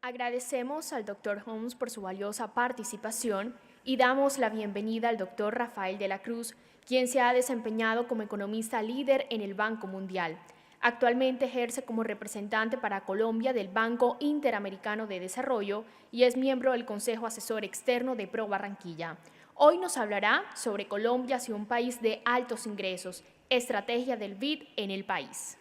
Agradecemos al Dr. Holmes por su valiosa participación y damos la bienvenida al Dr. Rafael de la Cruz, quien se ha desempeñado como economista líder en el Banco Mundial. Actualmente ejerce como representante para Colombia del Banco Interamericano de Desarrollo y es miembro del Consejo Asesor Externo de Pro Barranquilla. Hoy nos hablará sobre Colombia hacia un país de altos ingresos, estrategia del BID en el país.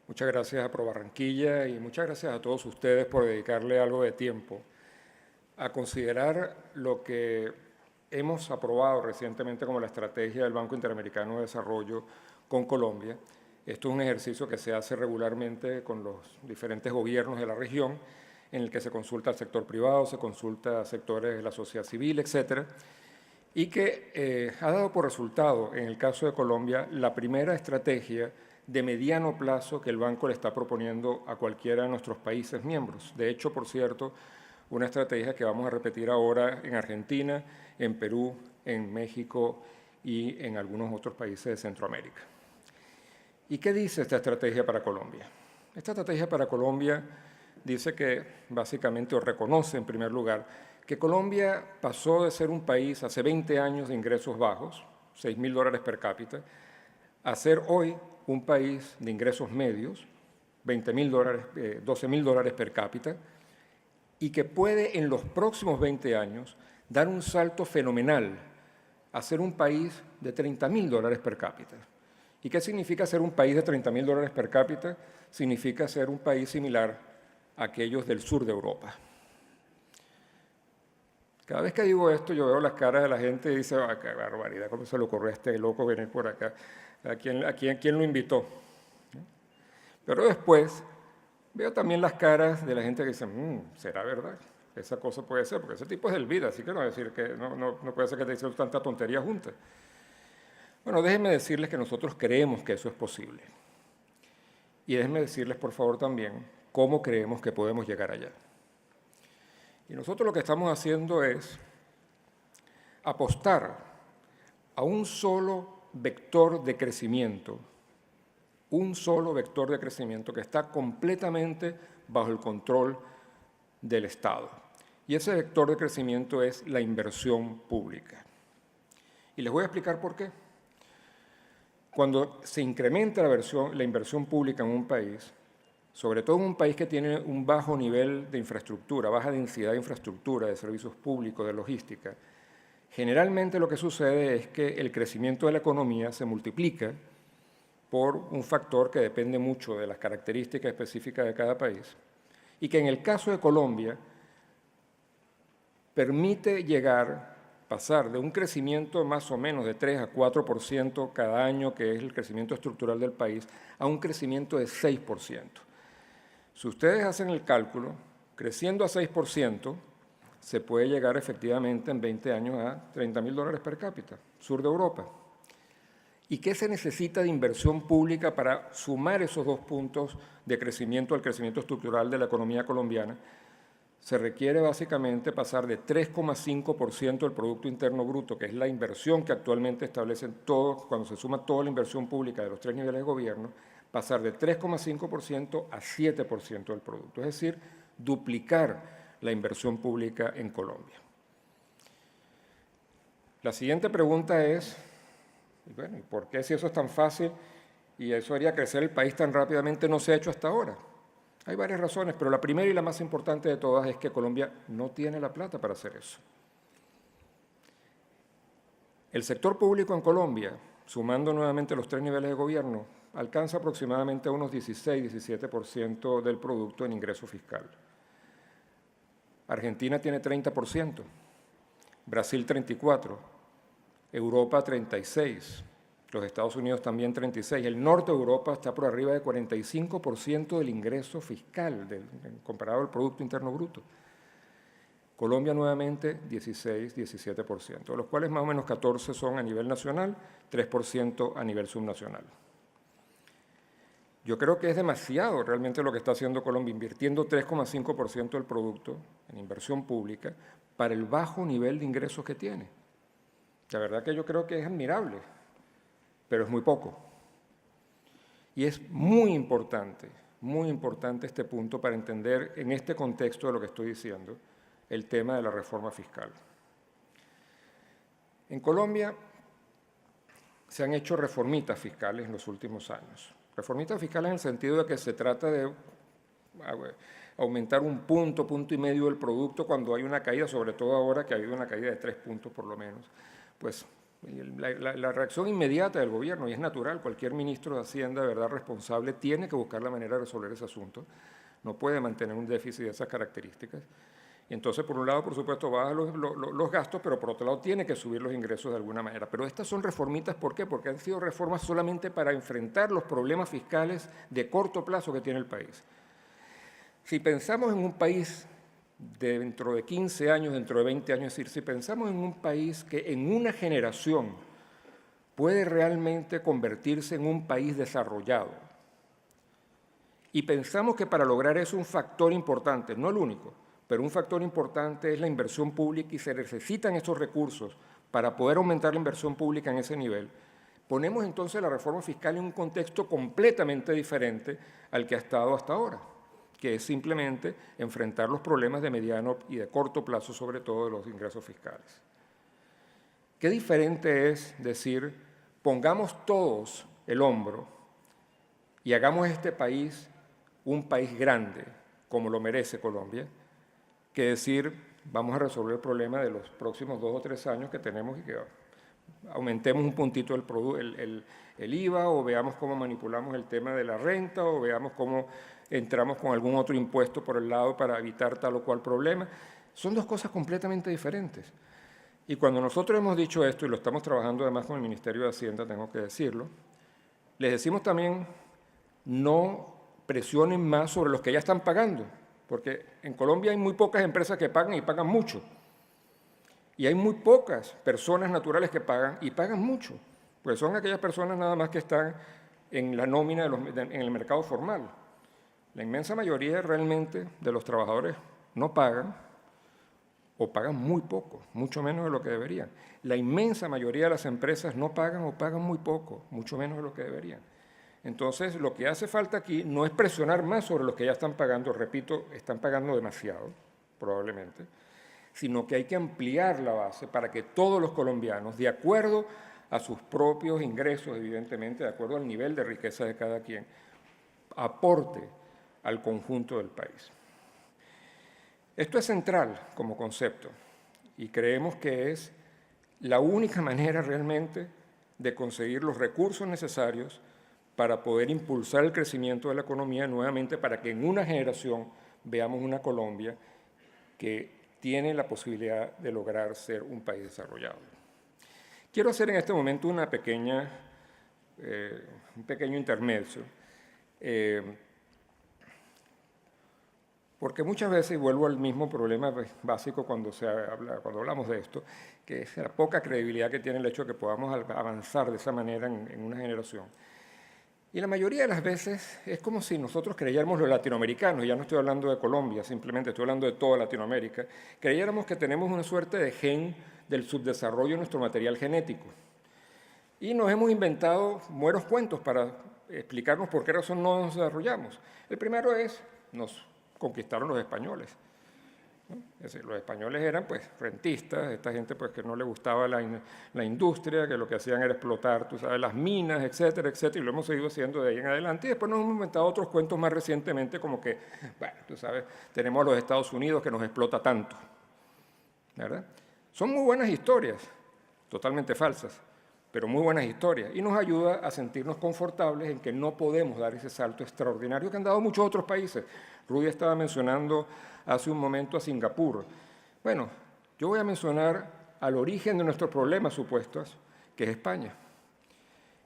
Muchas gracias a Pro Barranquilla y muchas gracias a todos ustedes por dedicarle algo de tiempo a considerar lo que hemos aprobado recientemente como la estrategia del Banco Interamericano de Desarrollo con Colombia. Esto es un ejercicio que se hace regularmente con los diferentes gobiernos de la región, en el que se consulta al sector privado, se consulta a sectores de la sociedad civil, etcétera, y que ha dado por resultado, en el caso de Colombia, la primera estrategia de mediano plazo que el banco le está proponiendo a cualquiera de nuestros países miembros. De hecho, por cierto, una estrategia que vamos a repetir ahora en Argentina, en Perú, en México y en algunos otros países de Centroamérica. ¿Y qué dice esta estrategia para Colombia? Esta estrategia para Colombia dice que básicamente, o reconoce en primer lugar, que Colombia pasó de ser un país hace 20 años de ingresos bajos, $6.000 per cápita, a ser hoy un país de ingresos medios, $12.000 per cápita, y que puede en los próximos 20 años dar un salto fenomenal a ser un país de $30.000 per cápita. ¿Y qué significa ser un país de $30.000 per cápita? Significa ser un país similar a aquellos del sur de Europa. Cada vez que digo esto, yo veo las caras de la gente y dice, ah, qué barbaridad, ¿cómo se le ocurrió a este loco venir por acá? ¿A quién lo invitó? Pero después veo también las caras de la gente que dice, ¿será verdad? Esa cosa puede ser, porque ese tipo es del vida, así que no decir que no puede ser que te dicen tanta tontería junta. Bueno, déjenme decirles que nosotros creemos que eso es posible. Y déjenme decirles, por favor, también cómo creemos que podemos llegar allá. Y nosotros lo que estamos haciendo es apostar a un solo vector de crecimiento, que está completamente bajo el control del Estado. Y ese vector de crecimiento es la inversión pública. Y les voy a explicar por qué. Cuando se incrementa la inversión pública en un país, sobre todo en un país que tiene un bajo nivel de infraestructura, baja densidad de infraestructura, de servicios públicos, de logística, generalmente lo que sucede es que el crecimiento de la economía se multiplica por un factor que depende mucho de las características específicas de cada país y que en el caso de Colombia permite pasar de un crecimiento más o menos de 3 a 4% cada año, que es el crecimiento estructural del país, a un crecimiento de 6%. Si ustedes hacen el cálculo, creciendo a 6%, se puede llegar efectivamente en 20 años a $30.000 per cápita, sur de Europa. ¿Y qué se necesita de inversión pública para sumar esos 2 puntos de crecimiento al crecimiento estructural de la economía colombiana? Se requiere básicamente pasar de 3,5% del Producto Interno Bruto, que es la inversión que actualmente establecen todos, cuando se suma toda la inversión pública de los 3 niveles de gobierno, pasar de 3,5% a 7% del producto, es decir, duplicar la inversión pública en Colombia. La siguiente pregunta es, bueno, ¿por qué si eso es tan fácil y eso haría crecer el país tan rápidamente no se ha hecho hasta ahora? Hay varias razones, pero la primera y la más importante de todas es que Colombia no tiene la plata para hacer eso. El sector público en Colombia, sumando nuevamente los 3 niveles de gobierno, alcanza aproximadamente unos 16-17% del producto en ingreso fiscal. Argentina tiene 30%, Brasil 34%, Europa 36%, los Estados Unidos también 36%. El norte de Europa está por arriba de 45% del ingreso fiscal comparado al Producto Interno Bruto. Colombia nuevamente 16-17%, de los cuales más o menos 14% son a nivel nacional, 3% a nivel subnacional. Yo creo que es demasiado realmente lo que está haciendo Colombia, invirtiendo 3,5% del producto en inversión pública para el bajo nivel de ingresos que tiene. La verdad que yo creo que es admirable, pero es muy poco. Y es muy importante este punto para entender en este contexto de lo que estoy diciendo, el tema de la reforma fiscal. En Colombia se han hecho reformitas fiscales en los últimos años. Reformitas fiscales en el sentido de que se trata de aumentar un punto y medio del producto cuando hay una caída, sobre todo ahora que ha habido una caída de 3 puntos por lo menos. Pues la reacción inmediata del gobierno, y es natural, cualquier ministro de Hacienda de verdad responsable tiene que buscar la manera de resolver ese asunto, no puede mantener un déficit de esas características. Y entonces, por un lado, por supuesto, baja los gastos, pero por otro lado tiene que subir los ingresos de alguna manera. Pero estas son reformitas, ¿por qué? Porque han sido reformas solamente para enfrentar los problemas fiscales de corto plazo que tiene el país. Si pensamos en un país dentro de 15 años, dentro de 20 años, es decir, si pensamos en un país que en una generación puede realmente convertirse en un país desarrollado, y pensamos que para lograr eso un factor importante, no el único, pero un factor importante es la inversión pública y se necesitan estos recursos para poder aumentar la inversión pública en ese nivel, ponemos entonces la reforma fiscal en un contexto completamente diferente al que ha estado hasta ahora, que es simplemente enfrentar los problemas de mediano y de corto plazo, sobre todo de los ingresos fiscales. Qué diferente es decir, pongamos todos el hombro y hagamos este país un país grande, como lo merece Colombia, que decir, vamos a resolver el problema de los próximos 2 o 3 años que tenemos y que aumentemos un puntito el IVA, o veamos cómo manipulamos el tema de la renta, o veamos cómo entramos con algún otro impuesto por el lado para evitar tal o cual problema. Son dos cosas completamente diferentes. Y cuando nosotros hemos dicho esto, y lo estamos trabajando además con el Ministerio de Hacienda, tengo que decirlo, les decimos también, no presionen más sobre los que ya están pagando, porque en Colombia hay muy pocas empresas que pagan y pagan mucho. Y hay muy pocas personas naturales que pagan y pagan mucho, pues son aquellas personas nada más que están en la nómina en el mercado formal. La inmensa mayoría realmente de los trabajadores no pagan o pagan muy poco, mucho menos de lo que deberían. La inmensa mayoría de las empresas no pagan o pagan muy poco, mucho menos de lo que deberían. Entonces, lo que hace falta aquí no es presionar más sobre los que ya están pagando, repito, están pagando demasiado, probablemente, sino que hay que ampliar la base para que todos los colombianos, de acuerdo a sus propios ingresos, evidentemente, de acuerdo al nivel de riqueza de cada quien, aporte al conjunto del país. Esto es central como concepto y creemos que es la única manera realmente de conseguir los recursos necesarios para poder impulsar el crecimiento de la economía nuevamente, para que en una generación veamos una Colombia que tiene la posibilidad de lograr ser un país desarrollado. Quiero hacer en este momento un pequeño intermedio, porque muchas veces, y vuelvo al mismo problema básico cuando hablamos de esto, que es la poca credibilidad que tiene el hecho de que podamos avanzar de esa manera en una generación. Y la mayoría de las veces es como si nosotros creyéramos los latinoamericanos, y ya no estoy hablando de Colombia, simplemente estoy hablando de toda Latinoamérica, creyéramos que tenemos una suerte de gen del subdesarrollo de nuestro material genético. Y nos hemos inventado buenos cuentos para explicarnos por qué razón no nos desarrollamos. El primero es, nos conquistaron los españoles. Es decir, los españoles eran pues rentistas, esta gente pues que no le gustaba la industria, que lo que hacían era explotar, tú sabes, las minas, etcétera, etcétera, y lo hemos seguido haciendo de ahí en adelante. Y después nos hemos inventado otros cuentos más recientemente, como que, bueno, tú sabes, tenemos a los Estados Unidos que nos explota tanto, ¿verdad? Son muy buenas historias, totalmente falsas, pero muy buenas historias, y nos ayuda a sentirnos confortables en que no podemos dar ese salto extraordinario que han dado muchos otros países. Rudy estaba mencionando hace un momento a Singapur. Bueno, yo voy a mencionar al origen de nuestros problemas supuestos, que es España.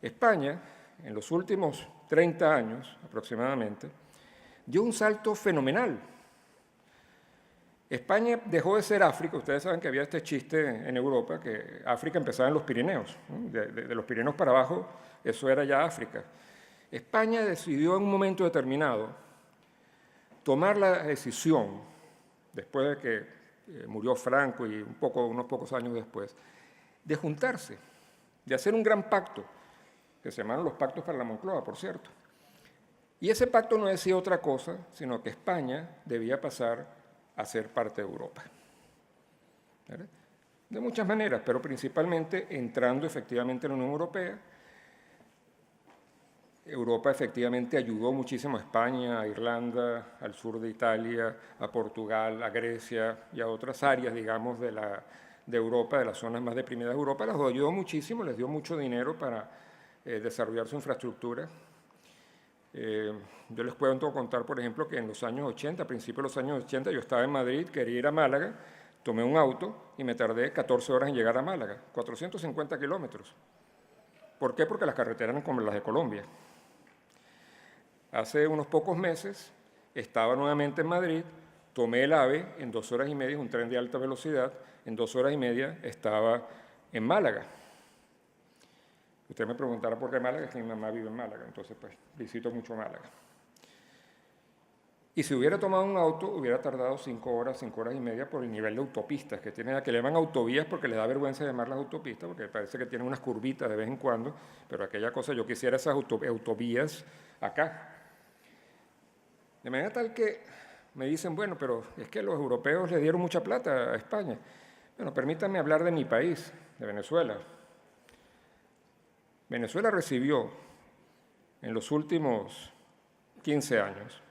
España, en los últimos 30 años aproximadamente, dio un salto fenomenal. España dejó de ser África. Ustedes saben que había este chiste en Europa, que África empezaba en los Pirineos, ¿no? De los Pirineos para abajo, eso era ya África. España decidió en un momento determinado tomar la decisión, después de que murió Franco y unos pocos años después, de juntarse, de hacer un gran pacto, que se llamaron los pactos para la Moncloa, por cierto. Y ese pacto no decía otra cosa, sino que España debía pasar a ser parte de Europa. ¿Verdad? De muchas maneras, pero principalmente entrando efectivamente en la Unión Europea. Europa efectivamente ayudó muchísimo a España, a Irlanda, al sur de Italia, a Portugal, a Grecia y a otras áreas, digamos, de Europa, de las zonas más deprimidas de Europa. Las ayudó muchísimo, les dio mucho dinero para desarrollar su infraestructura. Yo les puedo contar, por ejemplo, que en los años 80, a principios de los años 80, yo estaba en Madrid, quería ir a Málaga, tomé un auto y me tardé 14 horas en llegar a Málaga, 450 kilómetros. ¿Por qué? Porque las carreteras eran como las de Colombia. Hace unos pocos meses estaba nuevamente en Madrid, tomé el AVE en 2 horas y media, un tren de alta velocidad, en 2 horas y media estaba en Málaga. Usted me preguntará por qué Málaga, es que mi mamá vive en Málaga, entonces pues visito mucho Málaga. Y si hubiera tomado un auto, hubiera tardado 5 horas y media por el nivel de autopistas que tienen, que le llaman autovías porque les da vergüenza llamarlas autopistas, porque parece que tienen unas curvitas de vez en cuando, pero aquella cosa, yo quisiera esas autovías acá. De manera tal que me dicen, bueno, pero es que los europeos le dieron mucha plata a España. Bueno, permítanme hablar de mi país, de Venezuela. Venezuela recibió en los últimos 15 años,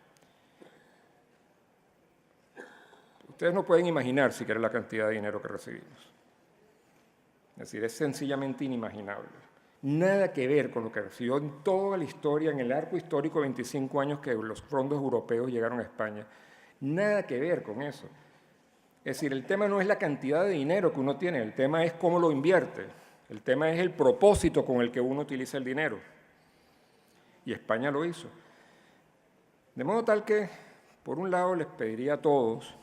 ustedes no pueden imaginar siquiera la cantidad de dinero que recibimos. Es decir, es sencillamente inimaginable. Nada que ver con lo que recibió en toda la historia, en el arco histórico de 25 años que los fondos europeos llegaron a España. Nada que ver con eso. Es decir, el tema no es la cantidad de dinero que uno tiene, el tema es cómo lo invierte. El tema es el propósito con el que uno utiliza el dinero. Y España lo hizo. De modo tal que, por un lado, les pediría a todos,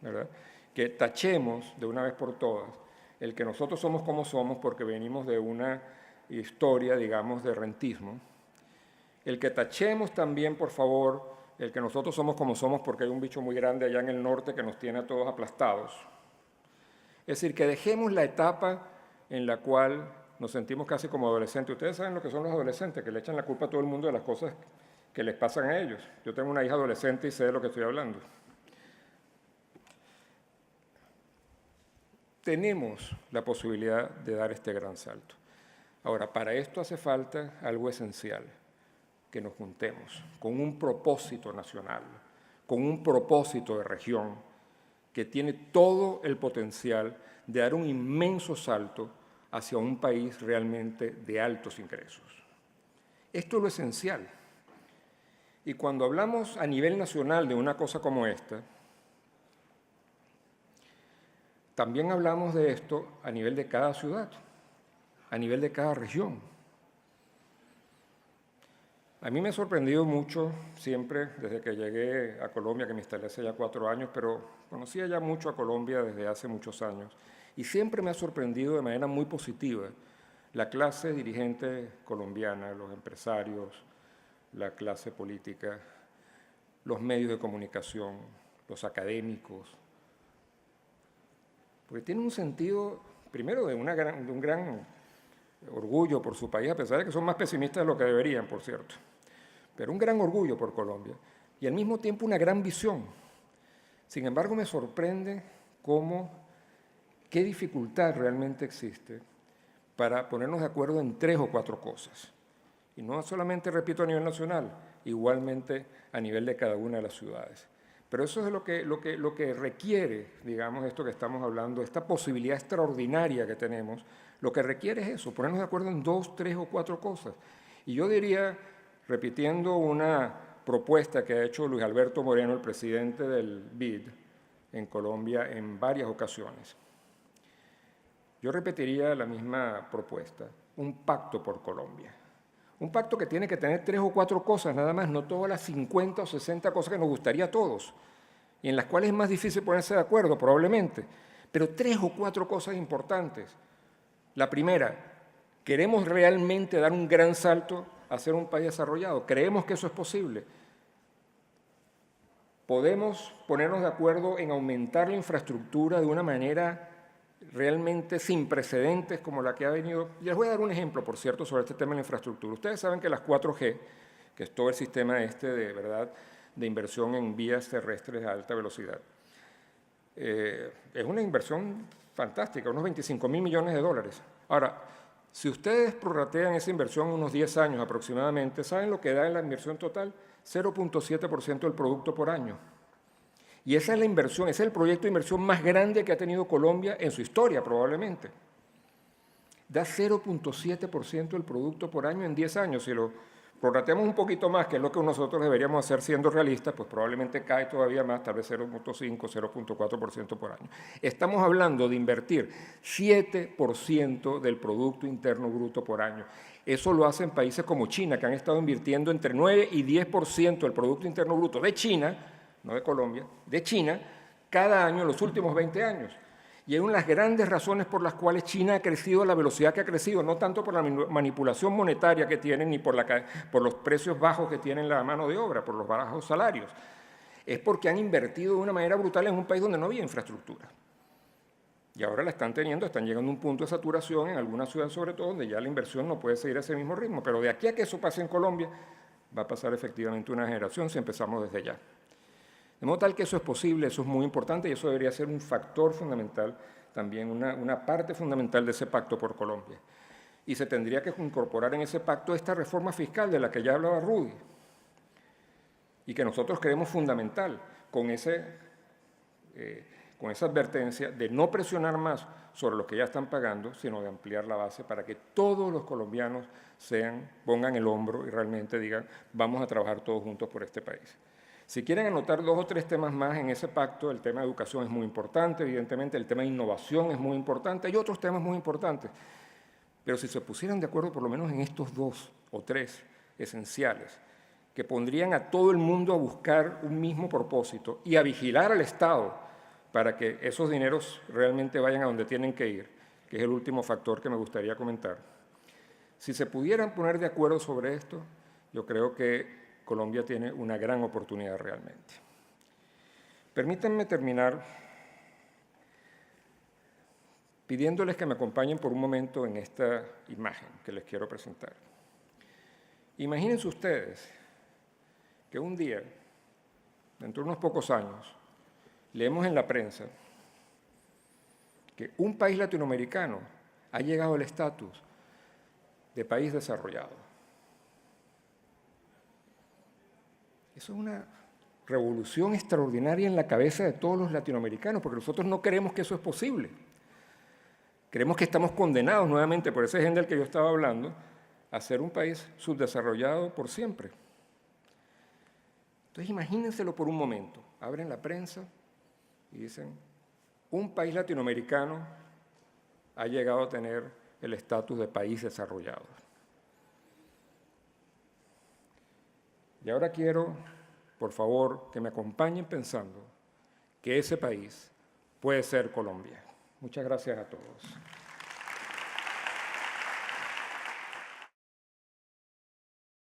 ¿verdad?, que tachemos de una vez por todas el que nosotros somos como somos porque venimos de una historia, digamos, de rentismo. El que tachemos también, por favor, el que nosotros somos como somos porque hay un bicho muy grande allá en el norte que nos tiene a todos aplastados. Es decir, que dejemos la etapa en la cual nos sentimos casi como adolescentes. Ustedes saben lo que son los adolescentes, que le echan la culpa a todo el mundo de las cosas que les pasan a ellos. Yo tengo una hija adolescente y sé de lo que estoy hablando. Tenemos la posibilidad de dar este gran salto. Ahora, para esto hace falta algo esencial, que nos juntemos con un propósito nacional, con un propósito de región, que tiene todo el potencial de dar un inmenso salto hacia un país realmente de altos ingresos. Esto es lo esencial. Y cuando hablamos a nivel nacional de una cosa como esta, también hablamos de esto a nivel de cada ciudad, a nivel de cada región. A mí me ha sorprendido mucho siempre, desde que llegué a Colombia, que me instalé hace ya 4 años, pero conocía ya mucho a Colombia desde hace muchos años, y siempre me ha sorprendido de manera muy positiva la clase dirigente colombiana, los empresarios, la clase política, los medios de comunicación, los académicos, porque tienen un sentido, primero, de un gran orgullo por su país, a pesar de que son más pesimistas de lo que deberían, por cierto, pero un gran orgullo por Colombia y al mismo tiempo una gran visión. Sin embargo, me sorprende qué dificultad realmente existe para ponernos de acuerdo en 3 o 4 cosas. Y no solamente, repito, a nivel nacional, igualmente a nivel de cada una de las ciudades. Pero eso es lo que requiere, digamos, esto que estamos hablando, esta posibilidad extraordinaria que tenemos, lo que requiere es eso, ponernos de acuerdo en 2, 3 o 4 cosas. Y yo diría, repitiendo una propuesta que ha hecho Luis Alberto Moreno, el presidente del BID en Colombia, en varias ocasiones, yo repetiría la misma propuesta, un pacto por Colombia. Un pacto que tiene que tener 3 o 4 cosas nada más, no todas las 50 o 60 cosas que nos gustaría a todos, y en las cuales es más difícil ponerse de acuerdo probablemente, pero 3 o 4 cosas importantes. La primera, ¿queremos realmente dar un gran salto a ser un país desarrollado? ¿Creemos que eso es posible? ¿Podemos ponernos de acuerdo en aumentar la infraestructura de una manera realmente sin precedentes como la que ha venido. Y les voy a dar un ejemplo, por cierto, sobre este tema de la infraestructura. Ustedes saben que las 4G, que es todo el sistema de inversión en vías terrestres a alta velocidad, es una inversión fantástica, unos 25.000 millones de dólares. Ahora, si ustedes prorratean esa inversión unos 10 años aproximadamente, ¿saben lo que da en la inversión total? 0.7% del producto por año. Y esa es la inversión, ese es el proyecto de inversión más grande que ha tenido Colombia en su historia, probablemente. Da 0.7% del producto por año en 10 años. Si lo prorrateamos un poquito más, que es lo que nosotros deberíamos hacer siendo realistas, pues probablemente cae todavía más, tal vez 0.5, 0.4% por año. Estamos hablando de invertir 7% del Producto Interno Bruto por año. Eso lo hacen países como China, que han estado invirtiendo entre 9 y 10% del Producto Interno Bruto de China, no de Colombia, de China, cada año en los últimos 20 años. Y es una de las grandes razones por las cuales China ha crecido a la velocidad que ha crecido, no tanto por la manipulación monetaria que tienen, ni por los precios bajos que tienen la mano de obra, por los bajos salarios. Es porque han invertido de una manera brutal en un país donde no había infraestructura. Y ahora la están teniendo, están llegando a un punto de saturación en algunas ciudades sobre todo, donde ya la inversión no puede seguir a ese mismo ritmo. Pero de aquí a que eso pase en Colombia, va a pasar efectivamente una generación si empezamos desde ya. De modo tal que eso es posible, eso es muy importante y eso debería ser un factor fundamental, también una parte fundamental de ese pacto por Colombia. Y se tendría que incorporar en ese pacto esta reforma fiscal de la que ya hablaba Rudy y que nosotros creemos fundamental con esa advertencia de no presionar más sobre lo que ya están pagando, sino de ampliar la base para que todos los colombianos pongan el hombro y realmente digan, vamos a trabajar todos juntos por este país. Si quieren anotar 2 o 3 temas más en ese pacto, el tema de educación es muy importante, evidentemente el tema de innovación es muy importante, hay otros temas muy importantes, pero si se pusieran de acuerdo por lo menos en estos 2 o 3 esenciales, que pondrían a todo el mundo a buscar un mismo propósito y a vigilar al Estado para que esos dineros realmente vayan a donde tienen que ir, que es el último factor que me gustaría comentar. Si se pudieran poner de acuerdo sobre esto, yo creo que Colombia tiene una gran oportunidad realmente. Permítanme terminar pidiéndoles que me acompañen por un momento en esta imagen que les quiero presentar. Imagínense ustedes que un día, dentro de unos pocos años, leemos en la prensa que un país latinoamericano ha llegado al estatus de país desarrollado. Eso es una revolución extraordinaria en la cabeza de todos los latinoamericanos, porque nosotros no creemos que eso es posible. Creemos que estamos condenados nuevamente por ese gen del que yo estaba hablando a ser un país subdesarrollado por siempre. Entonces imagínenselo por un momento, abren la prensa y dicen, un país latinoamericano ha llegado a tener el estatus de país desarrollado. Y ahora quiero, por favor, que me acompañen pensando que ese país puede ser Colombia. Muchas gracias a todos.